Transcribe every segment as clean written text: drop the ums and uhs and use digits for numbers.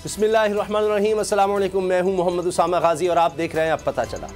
बिस्मिल्लाहिर्रहमानिर्रहीम, अस्सलाम वालेकुम। मैं हूं मोहम्मद उसामा गाजी और आप देख रहे हैं अब पता चला।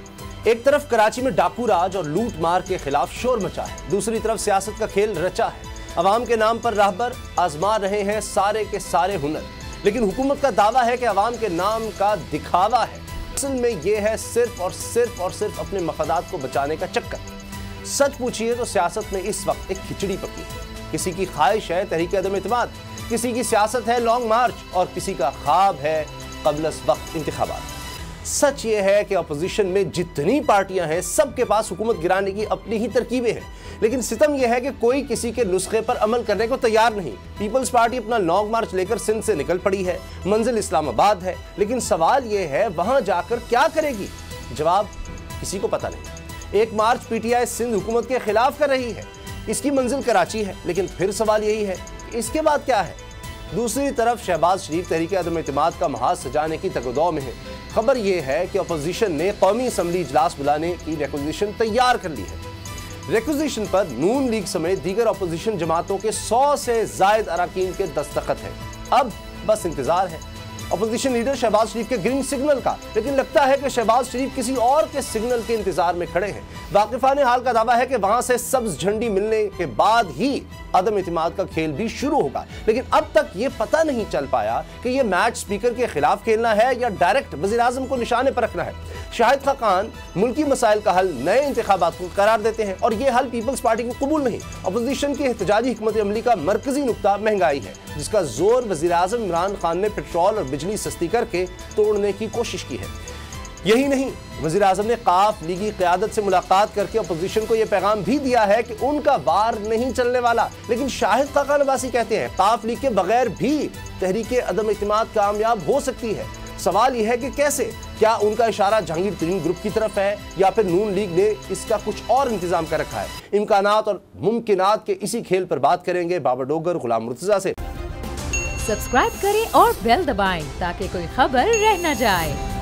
एक तरफ कराची में डाकू राज और लूट मार के खिलाफ शोर मचा है, दूसरी तरफ सियासत का खेल रचा है। अवाम के नाम पर राहबर आजमा रहे हैं सारे के सारे हुनर, लेकिन हुकूमत का दावा है कि अवाम के नाम का दिखावा है। असल में ये है सिर्फ और सिर्फ अपने मफादात को बचाने का चक्कर। सच पूछिए तो सियासत में इस वक्त एक खिचड़ी पकी है। किसी की ख्वाहिश है तहरीक अदम इत्तेमाद, किसी की सियासत है लॉन्ग मार्च और किसी का ख्वाब है क़ब्ल वक्त इंतखाबात। सच ये है कि अपोजिशन में जितनी पार्टियां हैं सबके पास हुकूमत गिराने की अपनी ही तरकीबें हैं, लेकिन सितम यह है कि कोई किसी के नुस्खे पर अमल करने को तैयार नहीं। पीपल्स पार्टी अपना लॉन्ग मार्च लेकर सिंध से निकल पड़ी है, मंजिल इस्लामाबाद है, लेकिन सवाल यह है वहां जाकर क्या करेगी? जवाब किसी को पता नहीं। एक मार्च पीटीआई सिंध हुकूमत के खिलाफ कर रही है, इसकी मंजिल कराची है, लेकिन फिर सवाल यही है कि इसके बाद क्या है? दूसरी तरफ शहबाज शरीफ तहरीक अदम इत्तेमाद का महाज सजाने की तगदौ में है। खबर यह है कि अपोजिशन ने कौमी असम्बली इजलास बुलाने की रिक्वेजिशन तैयार कर ली है। रिक्वेजिशन पर नून लीग समेत दीगर अपोजिशन जमातों के 100 से जायद अरकान के दस्तखत हैं। अब बस इंतजार है अपोजिशन लीडर शहबाज शरीफ के ग्रीन सिग्नल का, लेकिन लगता है कि शहबाज शरीफ किसी और के सिग्नल के इंतजार में खड़े हैं। वाकिफान हाल का दावा है कि वहां से सब्ज झंडी मिलने के बाद ही अदम इत्तेमाद का खेल भी शुरू होगा, लेकिन अब तक ये पता नहीं चल पाया कि ये मैच स्पीकर के खिलाफ खेलना है या डायरेक्ट वज़ीर आज़म को निशाने पर रखना है। शाहिद खाकान मुल्की मसाइल का हल नए इंतखाबात को करार देते हैं और ये हल पीपल्स पार्टी को कबूल नहीं। अपोजिशन की एहतजाजी हिकमत अमली का मरकजी नुक्ता महंगाई है, जिसका जोर वज़ीर आज़म इमरान खान ने पेट्रोल और बिजली सस्ती करके तोड़ने की कोशिश की है। यही नहीं, वज़ीर आज़म ने काफ लीगी क़यादत से मुलाकात करके अपोजिशन को यह पैगाम भी दिया है कि उनका वार नहीं चलने वाला। लेकिन शाहिद खाकान अब्बासी कहते हैं काफ लीग के बगैर भी तहरीक अदम इत्तेमाद कामयाब हो सकती है। सवाल यह है कि कैसे? क्या उनका इशारा जहांगीर तरीन ग्रुप की तरफ है या फिर नून लीग ने इसका कुछ और इंतजाम कर रखा है? इम्कानात और मुमकिनात के इसी खेल पर बात करेंगे बाबर डोगर गुलाम मुर्तजा से। सब्सक्राइब करें और बेल दबाएं ताकि कोई खबर रह न जाए।